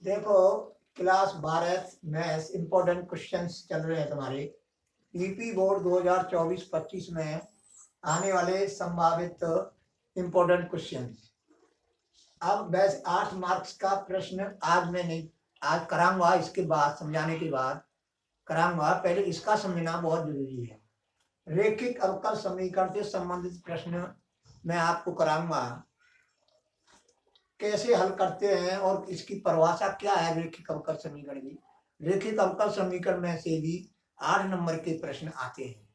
देखो, class 12 maths important questions चल रहे हैं तुम्हारे यूपी बोर्ड 2024-25 में आने वाले संभावित इंपॉर्टेंट क्वेश्चंस। अब बस 8 मार्क्स का प्रश्न आज मैं नहीं, आज कराऊंगा, इसके बाद समझाने के बाद कराऊंगा। पहले इसका समझना बहुत जरूरी है। रेखिक अवकल समीकरण से संबंधित प्रश्न मैं आपको कराऊंगा, कैसे हल करते हैं और इसकी परिभाषा क्या है रेखिक अवकल समीकरण की। रेखिक अवकल समीकरण में से भी 8 नंबर के प्रश्न आते हैं।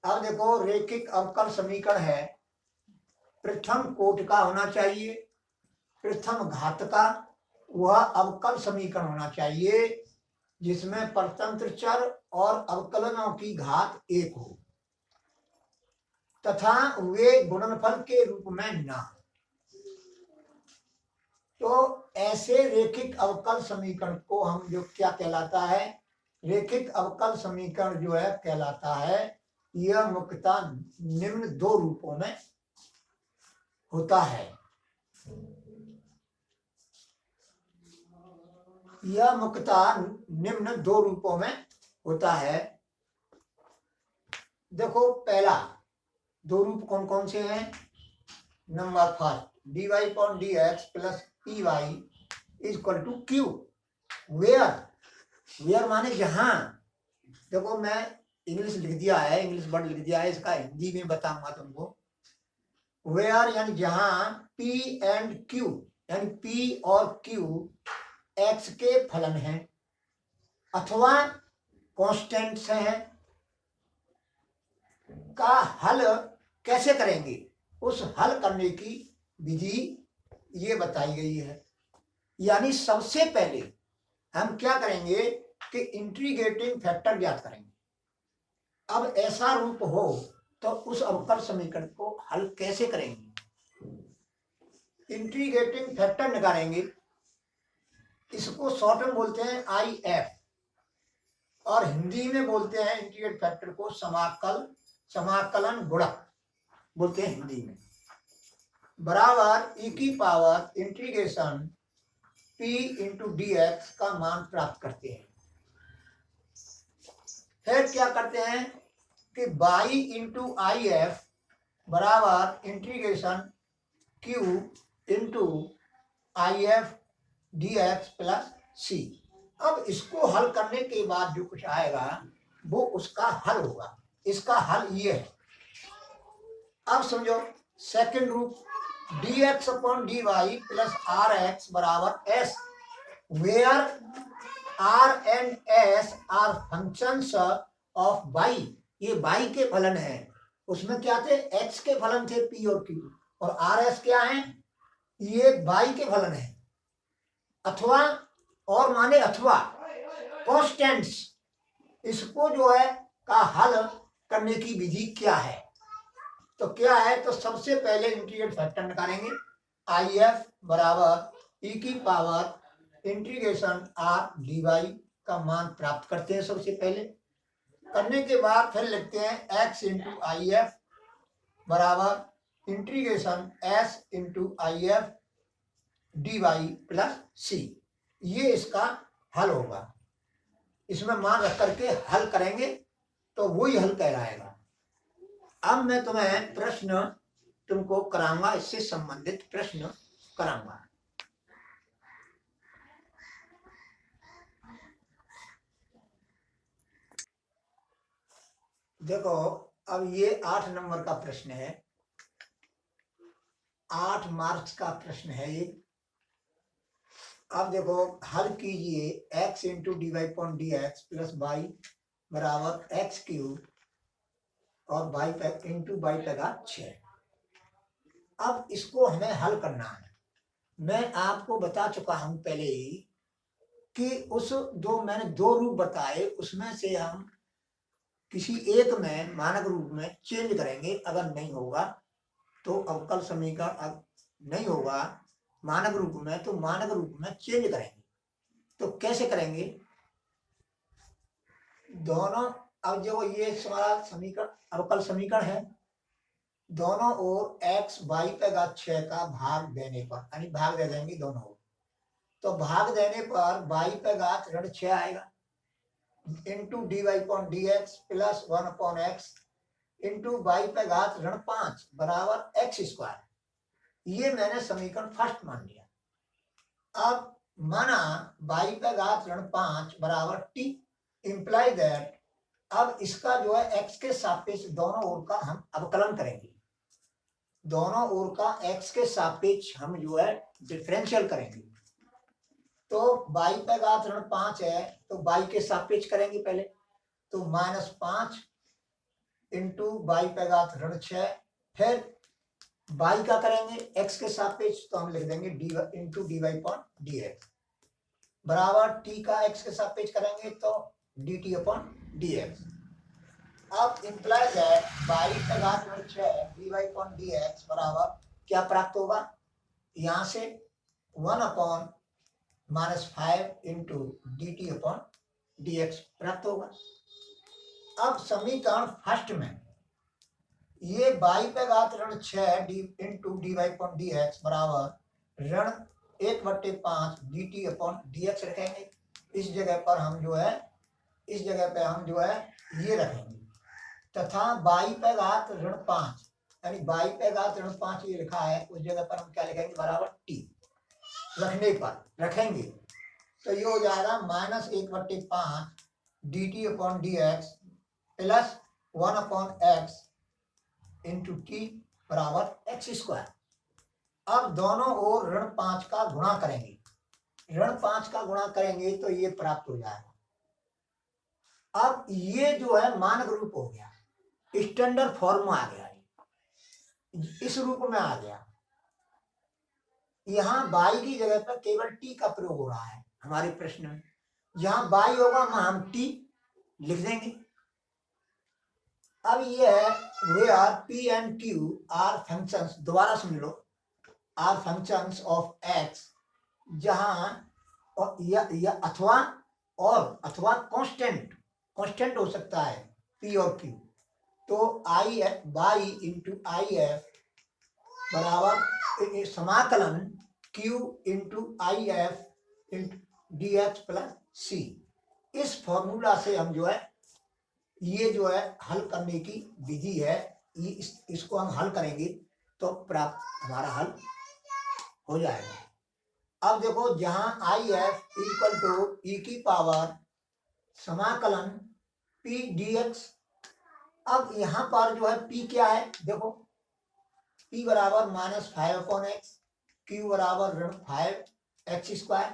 अब देखो, रेखिक अवकल समीकरण है, प्रथम कोटि का होना चाहिए, प्रथम घात का वह अवकल समीकरण होना चाहिए जिसमें परतंत्र चर और अवकलनों की घात 1 हो तथा वे गुणनफल के रूप में ना हो। तो ऐसे रेखिक अवकल समीकरण को हम जो क्या कहलाता है, रेखिक अवकल समीकरण जो है कहलाता है, यह मुख्यतः निम्न 2 रूपों में होता है। यह मुख्यतः निम्न 2 रूपों में होता है। देखो, पहला 2 रूप कौन कौन से हैं। Number first, dy upon dx plus py is equal to q। Where माने जहां। देखो, मैं इंग्लिश लिख दिया है, इंग्लिश वर्ड लिख दिया है, इसका हिंदी में बताऊंगा तुमको। वेयर यानी जहां p एंड q यानी p और q x के फलन हैं अथवा कॉन्स्टेंट्स हैं, का हल कैसे करेंगे, उस हल करने की विधि ये बताई गई है। यानी सबसे पहले हम क्या करेंगे कि इंटीग्रेटिंग फैक्टर ज्ञात करेंगे। अब ऐसा रूप हो तो उस अवकल समीकरण को हल कैसे करेंगे। इंटीग्रेटिंग फैक्टर निकालेंगे, इसको शॉर्ट में बोलते हैं IF और हिंदी में बोलते हैं इंटीग्रेट फैक्टर को समाकलन गुणक बोलते हैं हिंदी में। बराबर e की power integration p into dx का मान प्राप्त करते हैं। फिर क्या करते हैं कि y इंटू IF बराबर integration q into IF dx plus c। अब इसको हल करने के बाद जो कुछ आएगा वो उसका हल होगा। इसका हल ये है। अब समझो, सेकंड रूप dx upon dy plus rx बराबर s, where r and s are functions of y। ये y के फलन है, उसमें क्या थे, x के फलन थे p और q, और rs क्या है, ये y के फलन है। अथवा और माने अथवा कॉन्स्टेंट्स, इसको जो है का हल करने की विधि क्या है। तो क्या है, तो सबसे पहले इंटीग्रेट फैक्टर निकालेंगे, IF बराबर e की पावर इंटीग्रेशन r dy का मान प्राप्त करते हैं। सबसे पहले करने के बाद फिर लिखते हैं x इंटू IF बराबर integration s into IF dy plus c। ये इसका हल होगा। इसमें मान रख करके हल करेंगे तो वही हल कहलाएगा। अब मैं तुम्हें प्रश्न तुमको कराऊंगा, इससे संबंधित प्रश्न कराऊंगा। देखो, अब ये 8 नंबर का प्रश्न है, 8 मार्क्स का प्रश्न है ये। अब देखो, हल कीजिए x into dy point dx plus Y बराबर एक्स क्यूब और वाई इंटू वाई का 6। अब इसको हमें हल करना है। मैं आपको बता चुका हूं पहले ही कि उस मैंने 2 रूप बताए, उसमें से हम किसी एक में मानक रूप में चेंज करेंगे। अगर नहीं होगा तो अवकल समीकरण नहीं होगा मानक रूप में, तो मानक रूप में चेंज करेंगे। तो कैसे करेंगे, दोनों, अब जो ये हमारा समीकरण अवकल समीकरण है, दोनों ओर x y का 6 का भाग देने पर, यानी भाग दे देंगे दोनों ओर, तो भाग देने पर y पे घात ऋण 6 आएगा into dy upon dx plus 1 upon x into y पे घात ऋण 5 बराबर एक्स स्क्वायर। ये मैंने समीकरण फर्स्ट मान लिया। अब माना y पे घात ऋण 5 बराबर t इंप्लाई दैट अब इसका जो है x के सापेक्ष दोनों ओर का हम अवकलन करेंगे, दोनों ओर का x के सापेक्ष हम जो है डिफरेंशियल करेंगे। तो y पे घात ऋण 5 है तो y के सापेक्ष करेंगे पहले, तो -5 इंटू y पे घात ऋण 6, फिर y का करेंगे x के सापेक्ष, तो हम लिख देंगे dy into dy upon dx बराबर t का x के सापेक्ष करेंगे तो dt अपॉन dx। अब इंप्लाई दैट y पे घात ऋण 6 dy अपॉन dx बराबर क्या प्राप्त होगा, यहाँ से 1 upon -5 into dt upon dx प्राप्त होगा। अब समीकरण फर्स्ट में ये y पे घात ऋण 6 इंटू dy अपॉन dx बराबर ऋण 1/5 dt अपॉन dx रखेंगे। इस जगह पर हम जो है ये रखेंगे तथा y पे घात ऋण 5 यानी y पे घात ऋण 5 ये लिखा है, उस जगह पर हम क्या लिखेंगे बराबर t रखने पर रखेंगे तो ये हो जाएगा -1/5 dt upon dx plus 1 upon x into T बराबर एक्स स्क्वायर। अब दोनों ओर ऋण 5 का गुणा करेंगे, ऋण 5 का गुणा करेंगे तो ये प्राप्त हो जाएगा। अब ये जो है मानक रूप हो गया, स्टैंडर्ड फॉर्म आ गया, इस रूप में आ गया। यहाँ y की जगह पर केवल t का प्रयोग हो रहा है हमारे प्रश्न में, जहां y होगा हम t लिख देंगे। अब ये है where p and q are functions, दोबारा सुन लो, आर फंक्शंस ऑफ x, जहां या अथवा कांस्टेंट हो सकता है p और q, तो y इंटू आई एफ बराबर समाकलन q into I F into D X plus C. इस फॉर्मूला से हम जो है ये जो है हल करने की विधि है, इसको हम हल करेंगे तो प्राप्त हमारा हल हो जाएगा। अब देखो जहां आई एफ इक्वल टू ई की पावर समाकलन पी डी एक्स, अब यहाँ पर जो है p क्या है, देखो p बराबर -5 अपॉन एक्स, q बराबर ऋण 5 एक्स स्क्वायर,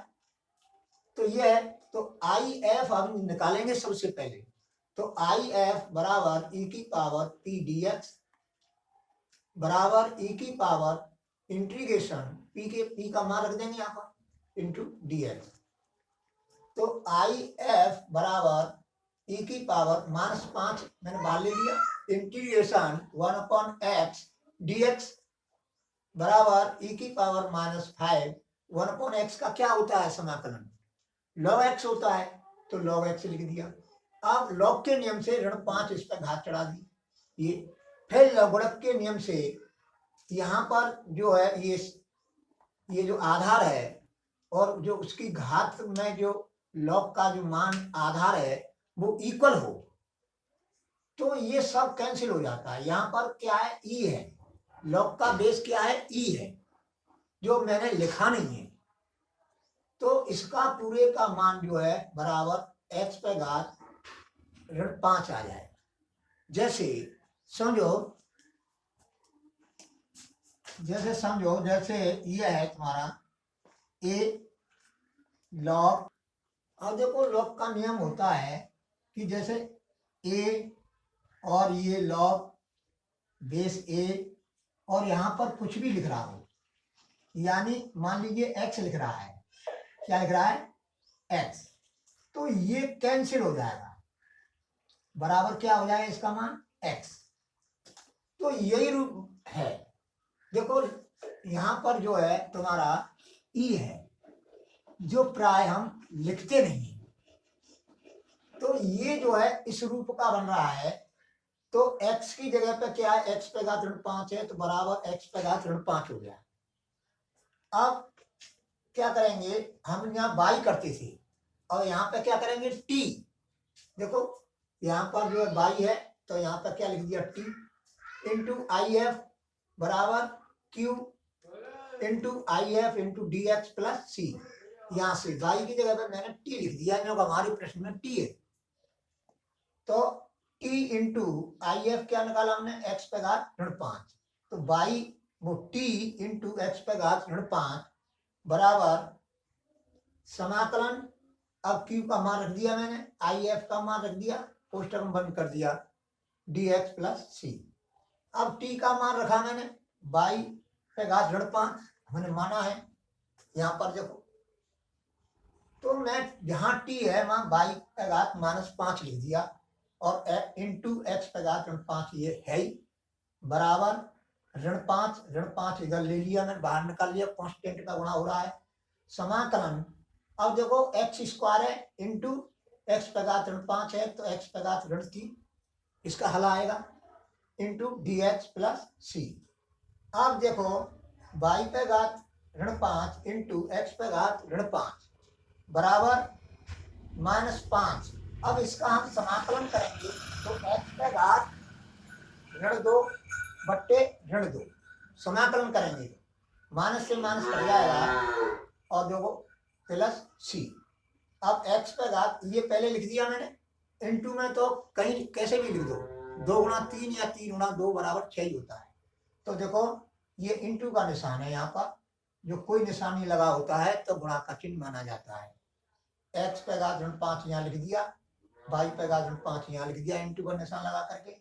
तो ये है। तो आई एफ हम निकालेंगे सबसे पहले, तो आई एफ बराबर ई की पावर पी डी एक्स बराबर ई की पावर इंटीग्रेशन पी का मान रख देंगे यहाँ पर इंटू डी एक्स। तो आई एफ बराबर ई की पावर -5 मैंने बाहर ले लिया integration 1 upon x D x बराबर ई की पावर -5 1 अपॉन एक्स का क्या होता है समाकलन, log x होता है, तो log x लिख दिया। अब log के नियम से ऋण 5 इस पर घात चढ़ा दी, ये फिर लघुगणक के नियम से यहाँ पर जो है ये जो आधार है और जो उसकी घात में जो log का जो मान आधार है वो इक्वल हो, तो ये सब कैंसिल हो जाता है। यहाँ पर क्या है e है, log का बेस क्या है e है, जो मैंने लिखा नहीं है, तो इसका पूरे का मान जो है बराबर x पे घात ऋण 5 आ जाएगा। जैसे समझो जैसे ये है तुम्हारा a log, अब देखो log का नियम होता है कि जैसे a और ये log बेस a और यहाँ पर कुछ भी लिख रहा हो, यानी मान लीजिए x लिख रहा है, क्या लिख रहा है x, तो ये कैंसिल हो जाएगा, बराबर क्या हो जाएगा इसका मान x। तो यही रूप है, देखो यहाँ पर जो है तुम्हारा e है जो प्राय हम लिखते नहीं हैं, तो ये जो है इस रूप का बन रहा है, तो x की जगह पे क्या है, x पे घात ऋण 5 है, तो बराबर x पे घात ऋण 5 हो गया। अब क्या करेंगे, हम यहाँ बाई करते थे और यहाँ पे क्या करेंगे टी। देखो यहाँ पर जो है बाई है तो यहाँ पर क्या लिख दिया टी इंटू आई एफ बराबर Q into I F into D X plus C. यहाँ से बाई की जगह पर मैंने टी लिख दिया क्योंकि हमारे प्रश्न में टी है। तो टी इंटू आई एफ क्या निकाला हमने, एक्स पे घात ऋण 5। तो बाई वो टी इंटू एक्स पे घात ऋण 5 बराबर समाकलन, अब क्यू का मान रख दिया मैंने, आई एफ का मान रख दिया, कोष्टक में बंद कर दिया, डी एक्स प्लस सी। अब टी का मान रखा मैंने बाई पे घात ऋण 5 मैंने माना है यहाँ पर देखो। तो मैं जहाँ टी है वहां बाई पे घात -5 लिख दिया और इंटू एक्स पे घात ऋण 5 ये है ही बराबर ऋण 5 इधर ले लिया मैंने, बाहर निकाल लिया, कांस्टेंट का गुणा हो रहा है। समाकलन, अब देखो एक्स स्क्वायर है इंटू एक्स पे घात ऋण 5 है तो एक्स पे घात ऋण 3 इसका हल आएगा इंटू डी एक्स प्लस सी। अब देखो बाई पे घात ऋण 5 इंटू एक्स पे घात ऋण 5 बराबर -5। अब इसका हम समाकलन करेंगे तो एक्स पे घात ऋण 2 बट्टे ऋण 2 समाकलन करेंगे माइनस से माइनस कट जाएगा और देखो प्लस सी। अब एक्स पे घात ये पहले लिख दिया मैंने, इंटू में तो कहीं कैसे भी लिख दो, 2 गुणा 3 या 3 गुणा 2 बराबर 6 ही होता है। तो देखो ये इंटू का निशान है, यहाँ पर जो कोई निशान नहीं लगा होता है तो गुणा का चिन्ह माना जाता है। एक्स पे घात ऋण 5 यहाँ लिख दिया, बाई पे घात ऋण 5 यहाँ लिख दिया इंटू का निशान लगा करके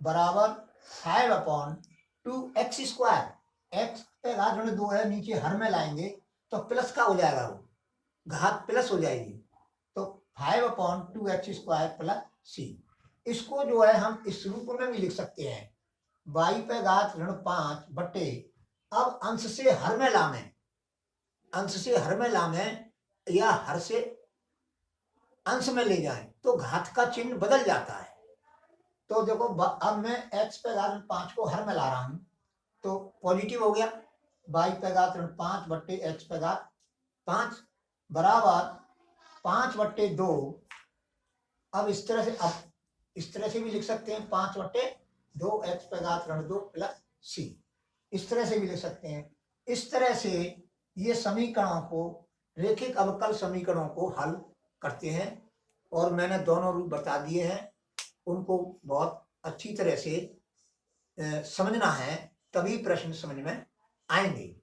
बराबर 5/2 एक्स स्क्वायर। एक्स पे घात ऋण 2 है, नीचे हर में लाएंगे तो प्लस का हो जाएगा, वो घात प्लस हो जाएगी तो 5/2 एक्स स्क्वायर प्लस सी। इसको जो है हम इस रूप में भी लिख सकते हैं, बाई पे घात ऋण 5 बट्टे, अब अंश से हर में लामें, अंश से हर में लामें या हर से अंश में ले जाएं तो घात का चिन्ह बदल जाता है। तो देखो अब मैं एक्स पे घात ऋण 5 को हर में ला रहा हूं तो पॉजिटिव हो गया, बाई पे घात ऋण 5 बट्टे एक्स पे घात 5 बराबर 5/2। अब इस तरह से भी लिख सकते हैं 5/2 एक्स पे घात ऋण 2 प्लस सी, इस तरह से भी लिख सकते हैं। इस तरह से ये समीकरणों को, रेखिक अवकल समीकरणों को हल करते हैं और मैंने दोनों रूप बता दिए हैं, उनको बहुत अच्छी तरह से समझना है तभी प्रश्न समझ में आएंगे।